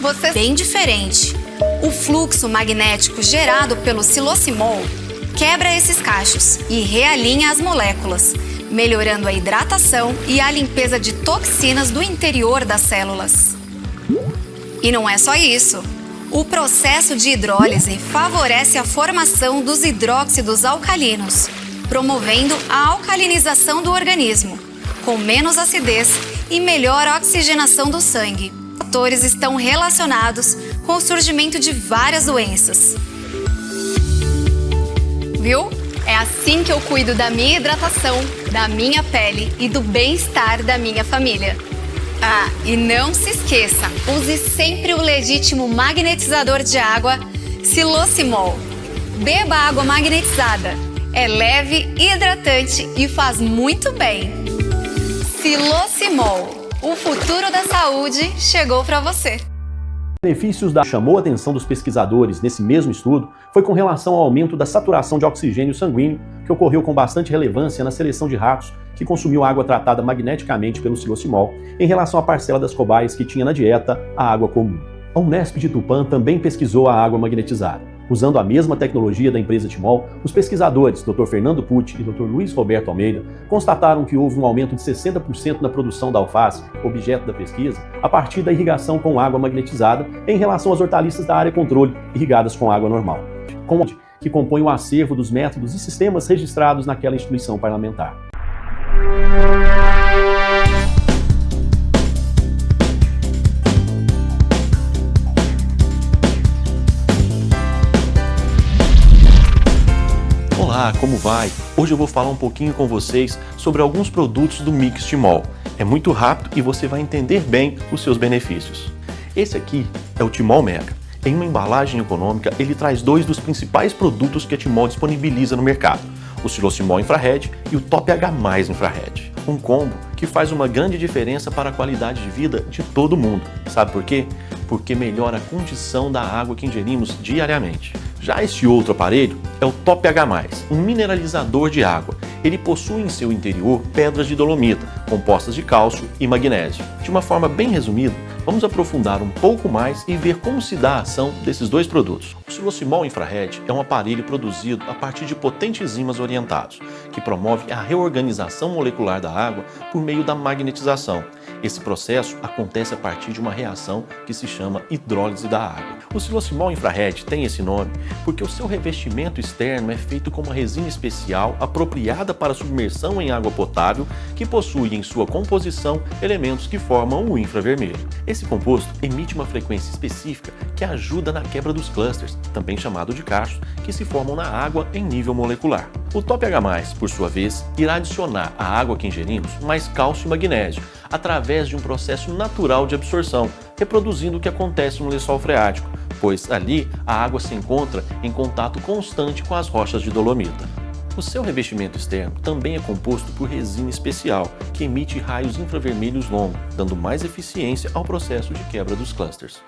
você bem diferente. O fluxo magnético gerado pelo silosimol quebra esses cachos e realinha as moléculas, melhorando a hidratação e a limpeza de toxinas do interior das células. E não é só isso. O processo de hidrólise favorece a formação dos hidróxidos alcalinos, promovendo a alcalinização do organismo, com menos acidez e melhor oxigenação do sangue. Os fatores estão relacionados com o surgimento de várias doenças. Viu? É assim que eu cuido da minha hidratação, da minha pele e do bem-estar da minha família. Ah, e não se esqueça, use sempre o legítimo magnetizador de água Silosimol. Beba água magnetizada. É leve, hidratante e faz muito bem. Silosimol, o futuro da saúde chegou para você. Benefícios chamou a atenção dos pesquisadores nesse mesmo estudo foi com relação ao aumento da saturação de oxigênio sanguíneo, que ocorreu com bastante relevância na seleção de ratos que consumiu água tratada magneticamente pelo silosimol, em relação à parcela das cobaias que tinha na dieta a água comum. A Unesp de Tupã também pesquisou a água magnetizada. Usando a mesma tecnologia da empresa Timol, os pesquisadores Dr. Fernando Pucci e Dr. Luiz Roberto Almeida constataram que houve um aumento de 60% na produção da alface, objeto da pesquisa, a partir da irrigação com água magnetizada em relação às hortaliças da área controle, irrigadas com água normal, que compõe o acervo dos métodos e sistemas registrados naquela instituição parlamentar. Olá, como vai? Hoje eu vou falar um pouquinho com vocês sobre alguns produtos do Mix Timol. É muito rápido e você vai entender bem os seus benefícios. Esse aqui é o Timol Mega. Em uma embalagem econômica, ele traz dois dos principais produtos que a Timol disponibiliza no mercado: o Silosimol Infrared e o Top H+ Infrared. Um combo que faz uma grande diferença para a qualidade de vida de todo mundo. Sabe por quê? Porque melhora a condição da água que ingerimos diariamente. Já este outro aparelho é o Top H+, um mineralizador de água. Ele possui em seu interior pedras de dolomita, compostas de cálcio e magnésio. De uma forma bem resumida, vamos aprofundar um pouco mais e ver como se dá a ação desses dois produtos. O Silosimol Infrared é um aparelho produzido a partir de potentes enzimas orientados, que promove a reorganização molecular da água por meio da magnetização. Esse processo acontece a partir de uma reação que se chama hidrólise da água. O Silosimol Infrared tem esse nome porque o seu revestimento externo é feito com uma resina especial apropriada para submersão em água potável, que possui em sua composição elementos que formam o infravermelho. Esse composto emite uma frequência específica que ajuda na quebra dos clusters, também chamado de cachos, que se formam na água em nível molecular. O Top H+, por sua vez, irá adicionar à água que ingerimos mais cálcio e magnésio, através de um processo natural de absorção, reproduzindo o que acontece no lençol freático, pois ali a água se encontra em contato constante com as rochas de dolomita. O seu revestimento externo também é composto por resina especial, que emite raios infravermelhos longos, dando mais eficiência ao processo de quebra dos clusters.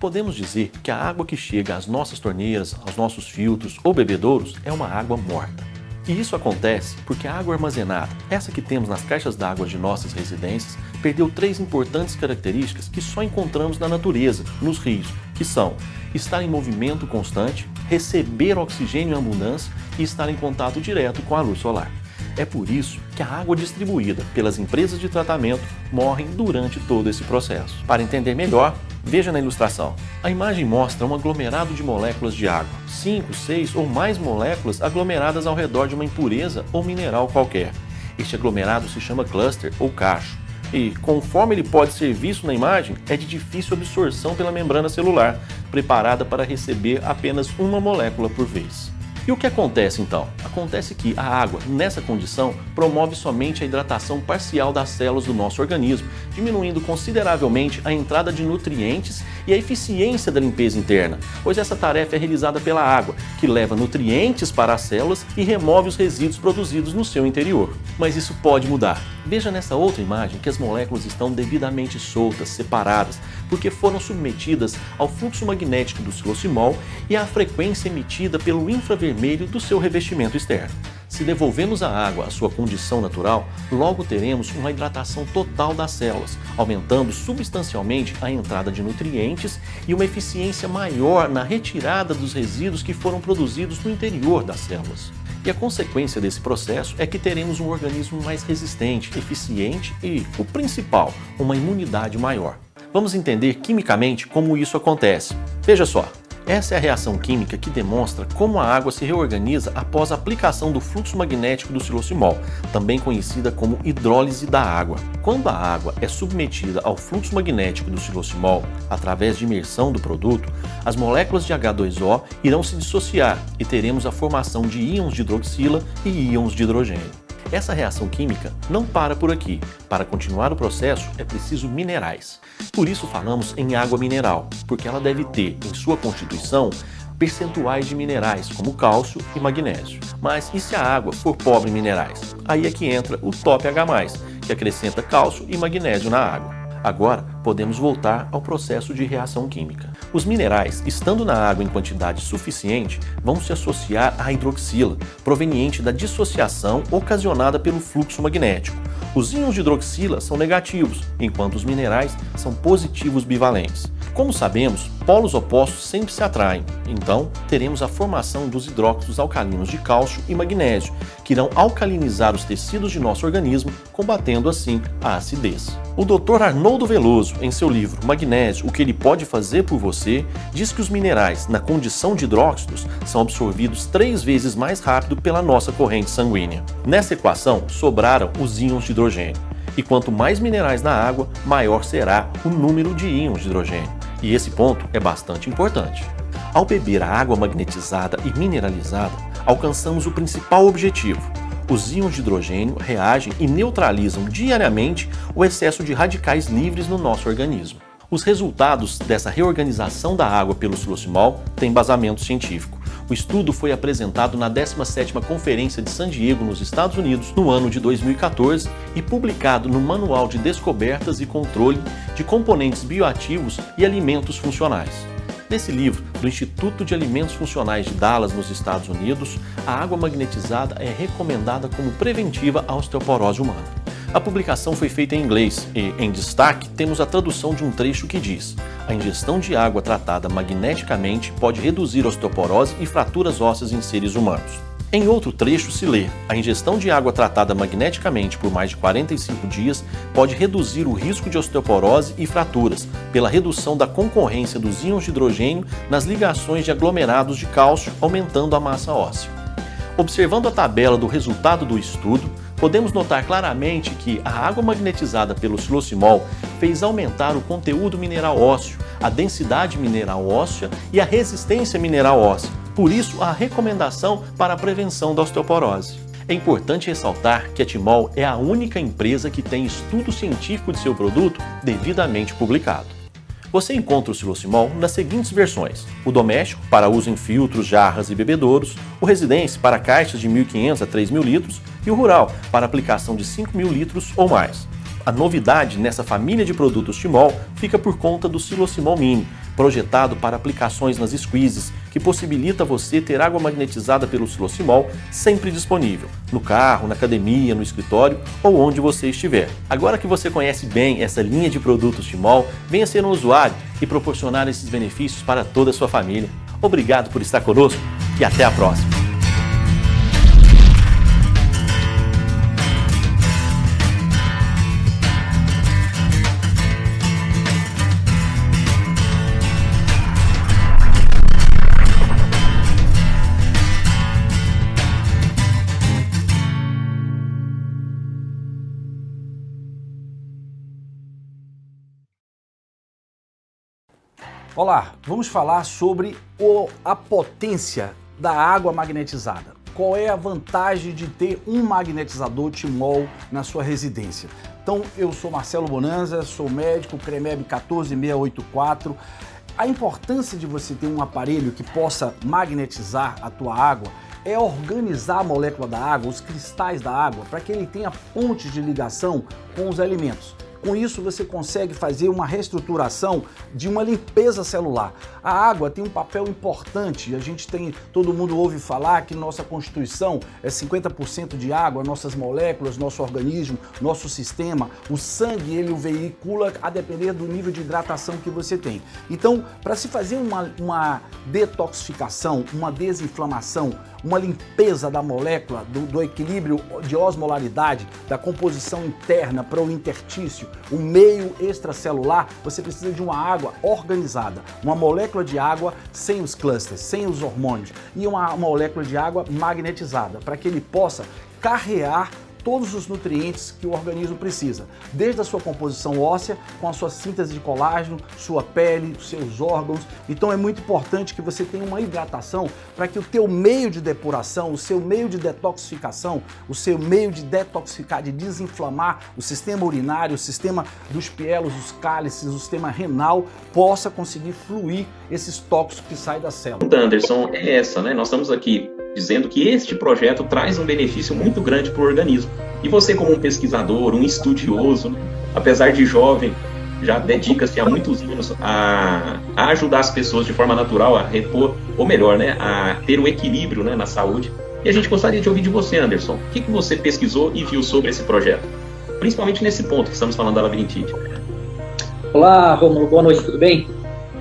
Podemos dizer que a água que chega às nossas torneiras, aos nossos filtros ou bebedouros é uma água morta. E isso acontece porque a água armazenada, essa que temos nas caixas d'água de nossas residências, perdeu 3 importantes características que só encontramos na natureza, nos rios, que são estar em movimento constante, receber oxigênio em abundância e estar em contato direto com a luz solar. É por isso que a água distribuída pelas empresas de tratamento morre durante todo esse processo. Para entender melhor, veja na ilustração. A imagem mostra um aglomerado de moléculas de água, 5, 6 ou mais moléculas aglomeradas ao redor de uma impureza ou mineral qualquer. Este aglomerado se chama cluster ou cacho. E, conforme ele pode ser visto na imagem, é de difícil absorção pela membrana celular, preparada para receber apenas uma molécula por vez. E o que acontece então? Acontece que a água, nessa condição, promove somente a hidratação parcial das células do nosso organismo, diminuindo consideravelmente a entrada de nutrientes e a eficiência da limpeza interna, pois essa tarefa é realizada pela água, que leva nutrientes para as células e remove os resíduos produzidos no seu interior. Mas isso pode mudar. Veja nessa outra imagem que as moléculas estão devidamente soltas, separadas, porque foram submetidas ao fluxo magnético do silosimol e à frequência emitida pelo infravermelho do seu revestimento externo. Se devolvemos a água à sua condição natural, logo teremos uma hidratação total das células, aumentando substancialmente a entrada de nutrientes e uma eficiência maior na retirada dos resíduos que foram produzidos no interior das células. E a consequência desse processo é que teremos um organismo mais resistente, eficiente e, o principal, uma imunidade maior. Vamos entender quimicamente como isso acontece. Veja só. Essa é a reação química que demonstra como a água se reorganiza após a aplicação do fluxo magnético do silosimol, também conhecida como hidrólise da água. Quando a água é submetida ao fluxo magnético do silosimol, através de imersão do produto, as moléculas de H2O irão se dissociar e teremos a formação de íons de hidroxila e íons de hidrogênio. Essa reação química não para por aqui. Para continuar o processo é preciso minerais. Por isso falamos em água mineral, porque ela deve ter em sua constituição percentuais de minerais como cálcio e magnésio. Mas e se a água for pobre em minerais? Aí é que entra o Top H+, que acrescenta cálcio e magnésio na água. Agora, podemos voltar ao processo de reação química. Os minerais, estando na água em quantidade suficiente, vão se associar à hidroxila, proveniente da dissociação ocasionada pelo fluxo magnético. Os íons de hidroxila são negativos, enquanto os minerais são positivos bivalentes. Como sabemos, polos opostos sempre se atraem, então teremos a formação dos hidróxidos alcalinos de cálcio e magnésio, que irão alcalinizar os tecidos de nosso organismo, combatendo assim a acidez. O Dr. Arnoldo Veloso, em seu livro Magnésio, o que ele pode fazer por você, diz que os minerais, na condição de hidróxidos, são absorvidos 3 vezes mais rápido pela nossa corrente sanguínea. Nessa equação, sobraram os íons de hidrogênio. E quanto mais minerais na água, maior será o número de íons de hidrogênio. E esse ponto é bastante importante. Ao beber a água magnetizada e mineralizada, alcançamos o principal objetivo. Os íons de hidrogênio reagem e neutralizam diariamente o excesso de radicais livres no nosso organismo. Os resultados dessa reorganização da água pelo silosimol têm embasamento científico. O estudo foi apresentado na 17ª Conferência de San Diego, nos Estados Unidos, no ano de 2014 e publicado no Manual de Descobertas e Controle de Componentes Bioativos e Alimentos Funcionais. Nesse livro, do Instituto de Alimentos Funcionais de Dallas, nos Estados Unidos, a água magnetizada é recomendada como preventiva à osteoporose humana. A publicação foi feita em inglês e, em destaque, temos a tradução de um trecho que diz: a ingestão de água tratada magneticamente pode reduzir osteoporose e fraturas ósseas em seres humanos. Em outro trecho se lê: a ingestão de água tratada magneticamente por mais de 45 dias pode reduzir o risco de osteoporose e fraturas, pela redução da concorrência dos íons de hidrogênio nas ligações de aglomerados de cálcio, aumentando a massa óssea. Observando a tabela do resultado do estudo, podemos notar claramente que a água magnetizada pelo silosimol fez aumentar o conteúdo mineral ósseo, a densidade mineral óssea e a resistência mineral óssea. Por isso, a recomendação para a prevenção da osteoporose. É importante ressaltar que a Timol é a única empresa que tem estudo científico de seu produto devidamente publicado. Você encontra o silosimol nas seguintes versões: o doméstico, para uso em filtros, jarras e bebedouros, o residência, para caixas de 1.500 a 3.000 litros, e o rural, para aplicação de 5.000 litros ou mais. A novidade nessa família de produtos Timol fica por conta do Silosimol Mini, projetado para aplicações nas squeezes, que possibilita você ter água magnetizada pelo silosimol sempre disponível, no carro, na academia, no escritório ou onde você estiver. Agora que você conhece bem essa linha de produtos Timol, venha ser um usuário e proporcionar esses benefícios para toda a sua família. Obrigado por estar conosco e até a próxima! Olá, vamos falar sobre a potência da água magnetizada. Qual é a vantagem de ter um magnetizador Timol na sua residência? Então, eu sou Marcelo Bonanza, sou médico, CREMEB 14684. A importância de você ter um aparelho que possa magnetizar a tua água é organizar a molécula da água, os cristais da água, para que ele tenha pontes de ligação com os alimentos. Com isso você consegue fazer uma reestruturação de uma limpeza celular. A água tem um papel importante, todo mundo ouve falar que nossa constituição é 50% de água, nossas moléculas, nosso organismo, nosso sistema, o sangue ele o veicula a depender do nível de hidratação que você tem. Então, para se fazer uma detoxificação, uma desinflamação, uma limpeza da molécula, do equilíbrio de osmolaridade, da composição interna para o interstício, o meio extracelular, você precisa de uma água organizada, uma molécula de água sem os clusters, sem os hormônios, e uma molécula de água magnetizada, para que ele possa carrear todos os nutrientes que o organismo precisa, desde a sua composição óssea, com a sua síntese de colágeno, sua pele, seus órgãos. Então é muito importante que você tenha uma hidratação para que o teu meio de depuração, o seu meio de detoxificação, o seu meio de detoxificar, de desinflamar o sistema urinário, o sistema dos pielos, os cálices, o sistema renal, possa conseguir fluir esses tóxicos que saem da célula. Anderson, é essa, né? Nós estamos aqui dizendo que este projeto traz um benefício muito grande para o organismo. E você, como um pesquisador, um estudioso, né, apesar de jovem, já dedica-se há muitos anos a ajudar as pessoas de forma natural a repor, ou melhor, né, a ter o equilíbrio, né, na saúde. E a gente gostaria de ouvir de você, Anderson. O que você pesquisou e viu sobre esse projeto? Principalmente nesse ponto que estamos falando da labirintite. Olá, Rômulo, boa noite, tudo bem?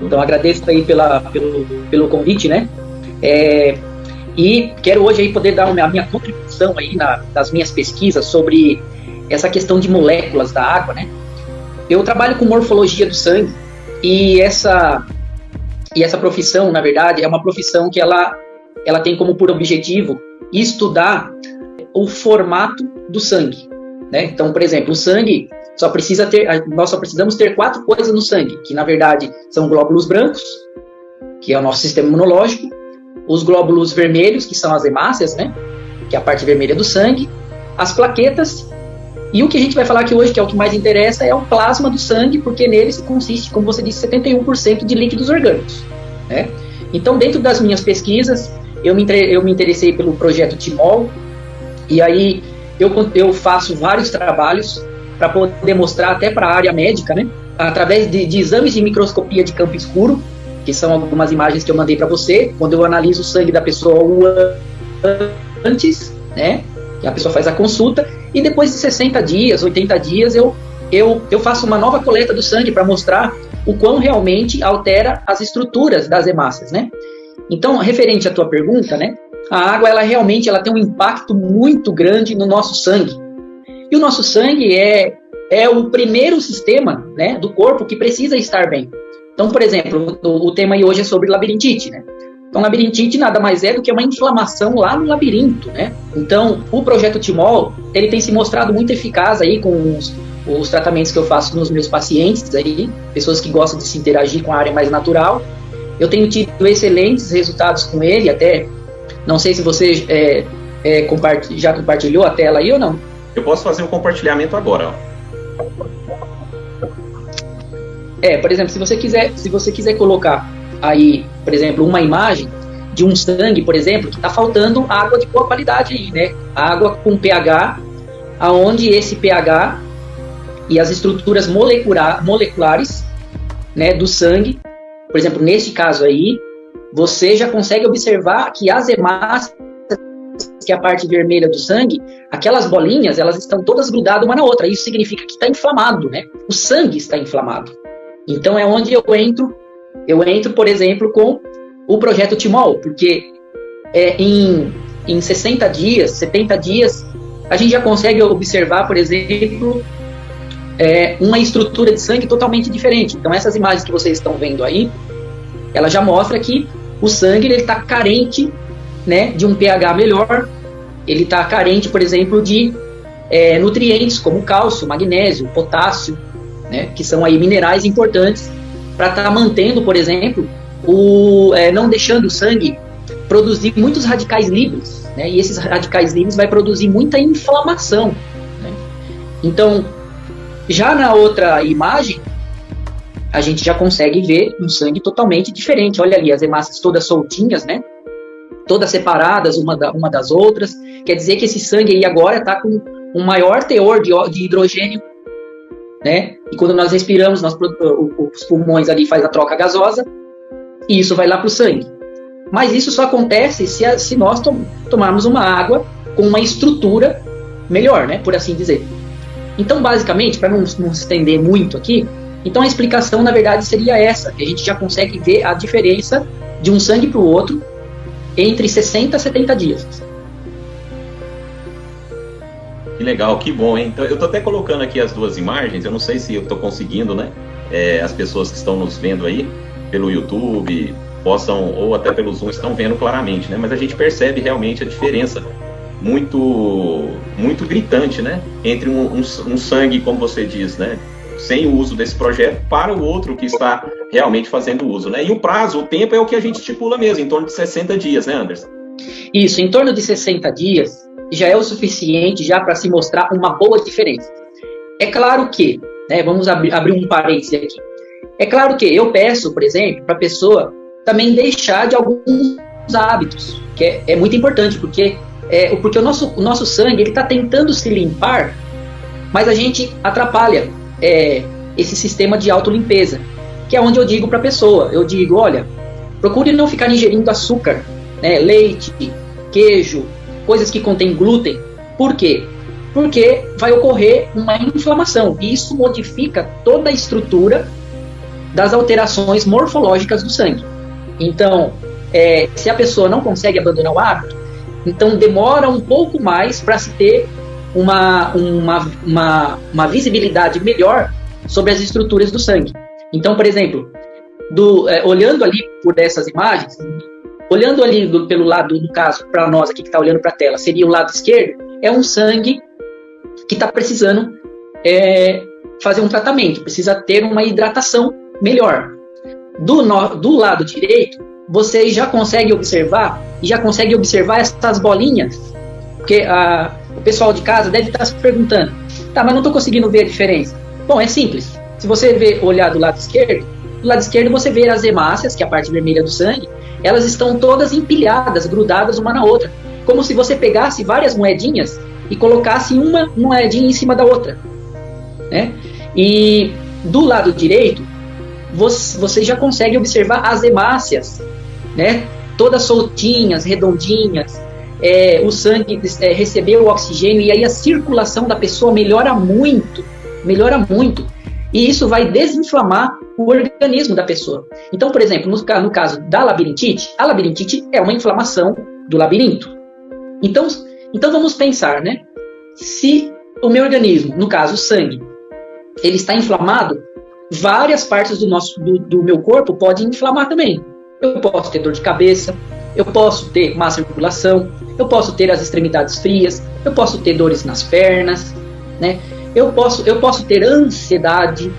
Então, agradeço aí pelo convite, né? E quero hoje aí poder dar a minha contribuição aí das minhas pesquisas sobre essa questão de moléculas da água, né? Eu trabalho com morfologia do sangue e essa profissão, na verdade, é uma profissão que ela tem como por objetivo estudar o formato do sangue, né? Então, por exemplo, o sangue nós só precisamos ter 4 coisas no sangue, que na verdade são glóbulos brancos, que é o nosso sistema imunológico, os glóbulos vermelhos, que são as hemácias, né, que é a parte vermelha do sangue, as plaquetas, e o que a gente vai falar aqui hoje, que é o que mais interessa, é o plasma do sangue, porque nele se consiste, como você disse, 71% de líquidos orgânicos, né? Então, dentro das minhas pesquisas, eu me interessei pelo projeto TIMOL, e aí eu faço vários trabalhos para poder mostrar até para a área médica, né, através de exames de microscopia de campo escuro, que são algumas imagens que eu mandei para você, quando eu analiso o sangue da pessoa antes, né, que a pessoa faz a consulta, e depois de 60 dias, 80 dias, eu faço uma nova coleta do sangue para mostrar o quão realmente altera as estruturas das hemácias, né. Então, referente à tua pergunta, né, a água, ela realmente tem um impacto muito grande no nosso sangue. E o nosso sangue é o primeiro sistema, né, do corpo que precisa estar bem. Então, por exemplo, o tema aí hoje é sobre labirintite, né? Então, labirintite nada mais é do que uma inflamação lá no labirinto, né? Então, o projeto TIMOL, ele tem se mostrado muito eficaz aí com os tratamentos que eu faço nos meus pacientes aí, pessoas que gostam de se interagir com a área mais natural. Eu tenho tido excelentes resultados com ele, até, não sei se você já compartilhou a tela aí ou não. Eu posso fazer um compartilhamento agora, ó. Por exemplo, se você quiser colocar aí, por exemplo, uma imagem de um sangue, por exemplo, que está faltando água de boa qualidade aí, né? Água com pH, aonde esse pH e as estruturas moleculares, né, do sangue, por exemplo, nesse caso aí, você já consegue observar que as hemácias, que é a parte vermelha do sangue, aquelas bolinhas, elas estão todas grudadas uma na outra. Isso significa que está inflamado, né? O sangue está inflamado. Então é onde eu entro, por exemplo, com o projeto TIMOL, porque em 60 dias, 70 dias, a gente já consegue observar, por exemplo, uma estrutura de sangue totalmente diferente. Então essas imagens que vocês estão vendo aí, ela já mostra que o sangue está carente, né, de um pH melhor, ele está carente, por exemplo, de nutrientes como cálcio, magnésio, potássio, né, que são aí minerais importantes para estar mantendo, por exemplo, não deixando o sangue produzir muitos radicais livres, né, e esses radicais livres vai produzir muita inflamação, né. Então, já na outra imagem, a gente já consegue ver um sangue totalmente diferente. Olha ali, as hemácias todas soltinhas, né, todas separadas uma das outras. Quer dizer que esse sangue aí agora está com um maior teor de hidrogênio né? E quando nós respiramos, os pulmões ali faz a troca gasosa e isso vai lá para o sangue. Mas isso só acontece se nós tomarmos uma água com uma estrutura melhor, né? Por assim dizer. Então, basicamente, para não se estender muito aqui, então a explicação, na verdade, seria essa, que a gente já consegue ver a diferença de um sangue para o outro entre 60 a 70 dias. Que legal, que bom, hein? Então, eu estou até colocando aqui as duas imagens, eu não sei se eu estou conseguindo, né? As pessoas que estão nos vendo aí, pelo YouTube, possam, ou até pelo Zoom, estão vendo claramente, né? Mas a gente percebe realmente a diferença muito gritante, né? Entre um sangue, como você diz, né? Sem o uso desse projeto, para o outro que está realmente fazendo uso, né? E o prazo, o tempo é o que a gente estipula mesmo, em torno de 60 dias, né, Anderson? Isso, em torno de 60 dias já é o suficiente já para se mostrar uma boa diferença. É claro que, né, vamos abrir um parêntese aqui. É claro que eu peço, por exemplo, para a pessoa também deixar de alguns hábitos, que é muito importante, porque o nosso sangue está tentando se limpar, mas a gente atrapalha esse sistema de autolimpeza, que é onde eu digo para a pessoa, eu digo, olha, procure não ficar ingerindo açúcar, né, leite, queijo, coisas que contêm glúten. Por quê? Porque vai ocorrer uma inflamação, e isso modifica toda a estrutura das alterações morfológicas do sangue. Então, se a pessoa não consegue abandonar o hábito, então demora um pouco mais para se ter uma visibilidade melhor sobre as estruturas do sangue. Então, por exemplo, olhando ali por essas imagens, olhando ali pelo lado, no caso, para nós aqui que está olhando para a tela, seria o lado esquerdo, é um sangue que está precisando fazer um tratamento, precisa ter uma hidratação melhor. Do lado direito, vocês já conseguem observar essas bolinhas, porque o pessoal de casa deve estar se perguntando, tá, mas não estou conseguindo ver a diferença. Bom, é simples. Se você olhar do lado esquerdo você vê as hemácias, que é a parte vermelha do sangue, elas estão todas empilhadas, grudadas uma na outra, como se você pegasse várias moedinhas e colocasse uma moedinha em cima da outra, né? E do lado direito, você já consegue observar as hemácias, né? Todas soltinhas, redondinhas, o sangue recebeu o oxigênio e aí a circulação da pessoa melhora muito, e isso vai desinflamar o organismo da pessoa. Então, por exemplo, no caso da labirintite, a labirintite é uma inflamação do labirinto. Então vamos pensar, né? Se o meu organismo, no caso o sangue, ele está inflamado, várias partes do meu corpo podem inflamar também. Eu posso ter dor de cabeça, eu posso ter má circulação, eu posso ter as extremidades frias, eu posso ter dores nas pernas, né? Eu posso ter ansiedade,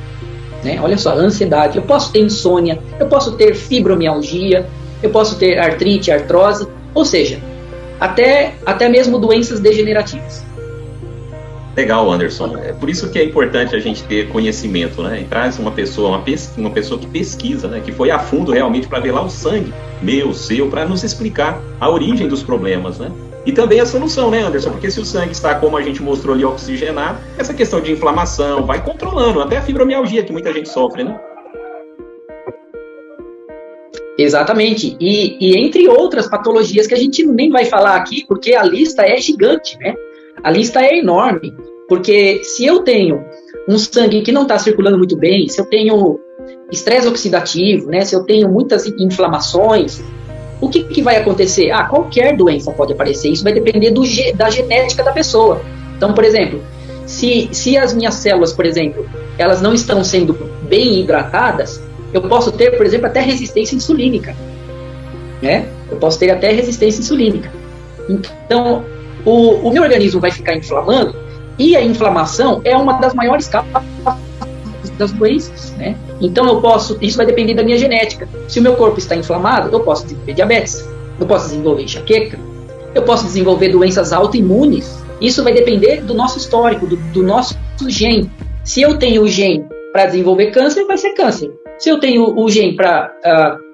né? Olha só, ansiedade. Eu posso ter insônia, eu posso ter fibromialgia, eu posso ter artrite, artrose, ou seja, até mesmo doenças degenerativas. Legal, Anderson. É por isso que é importante a gente ter conhecimento, né? E traz uma pessoa que pesquisa, né? Que foi a fundo realmente para ver lá o sangue meu, seu, para nos explicar a origem dos problemas, né? E também a solução, né, Anderson? Porque se o sangue está, como a gente mostrou ali, oxigenado, essa questão de inflamação vai controlando, até a fibromialgia que muita gente sofre, né? Exatamente. E entre outras patologias que a gente nem vai falar aqui, porque a lista é gigante, né? A lista é enorme, porque se eu tenho um sangue que não está circulando muito bem, se eu tenho estresse oxidativo, né? Se eu tenho muitas inflamações, o que vai acontecer? Qualquer doença pode aparecer, isso vai depender da genética da pessoa. Então, por exemplo, se as minhas células, por exemplo, elas não estão sendo bem hidratadas, eu posso ter, por exemplo, até resistência insulínica, né? Eu posso ter até resistência insulínica. Então, o meu organismo vai ficar inflamando, e a inflamação é uma das maiores causas das doenças, né? Então isso vai depender da minha genética. Se o meu corpo está inflamado, eu posso desenvolver diabetes, eu posso desenvolver enxaqueca, eu posso desenvolver doenças autoimunes. Isso vai depender do nosso histórico, do nosso gene. Se eu tenho o gene para desenvolver câncer, vai ser câncer. Se eu tenho o gene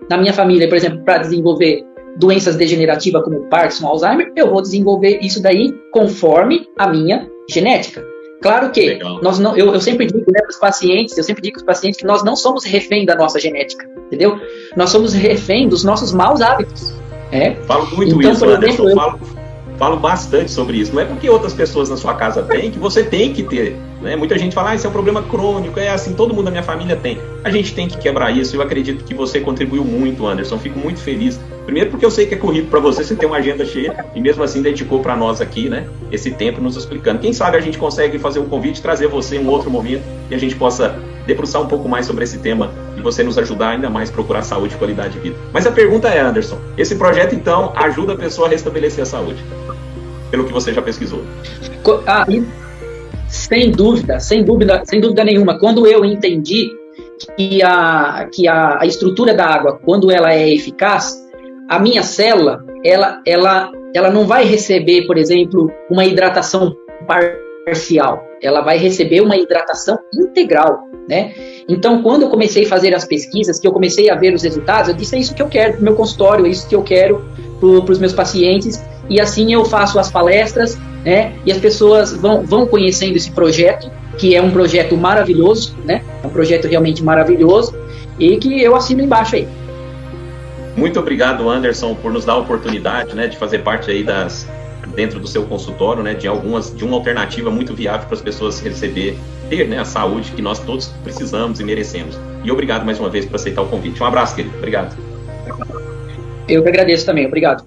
na minha família, por exemplo, para desenvolver doenças degenerativas como Parkinson, Alzheimer, eu vou desenvolver isso daí conforme a minha genética. Claro que Legal. nós não, eu sempre digo, né, para os pacientes, que nós não somos refém da nossa genética, entendeu? Nós somos refém dos nossos maus hábitos. Falo muito então, isso, por Anderson. exemplo, Falo bastante sobre isso. Não é porque outras pessoas na sua casa têm que você tem que ter. Né? Muita gente fala, isso é um problema crônico, é assim, todo mundo da minha família tem. A gente tem que quebrar isso. Eu acredito que você contribuiu muito, Anderson. Fico muito feliz. Primeiro porque eu sei que é corrido para você tem uma agenda cheia e mesmo assim dedicou para nós aqui, né, esse tempo nos explicando. Quem sabe a gente consegue fazer um convite, trazer você em um outro momento e a gente possa debruçar um pouco mais sobre esse tema e você nos ajudar ainda mais a procurar saúde e qualidade de vida. Mas a pergunta é, Anderson, esse projeto então ajuda a pessoa a restabelecer a saúde? Pelo que você já pesquisou. Sem dúvida nenhuma. Quando eu entendi que a estrutura da água, quando ela é eficaz, a minha célula, ela não vai receber, por exemplo, uma hidratação parcial. Ela vai receber uma hidratação integral, né? Então, quando eu comecei a fazer as pesquisas, que eu comecei a ver os resultados, eu disse, é isso que eu quero para o meu consultório, é isso que eu quero para os meus pacientes, e assim eu faço as palestras, né? E as pessoas vão conhecendo esse projeto, que é um projeto maravilhoso, né? É um projeto realmente maravilhoso, e que eu assino embaixo aí. Muito obrigado, Anderson, por nos dar a oportunidade, né, de fazer parte aí dentro do seu consultório, né, de uma alternativa muito viável para as pessoas ter, né, a saúde que nós todos precisamos e merecemos. E obrigado mais uma vez por aceitar o convite. Um abraço, querido. Obrigado. Eu que agradeço também. Obrigado.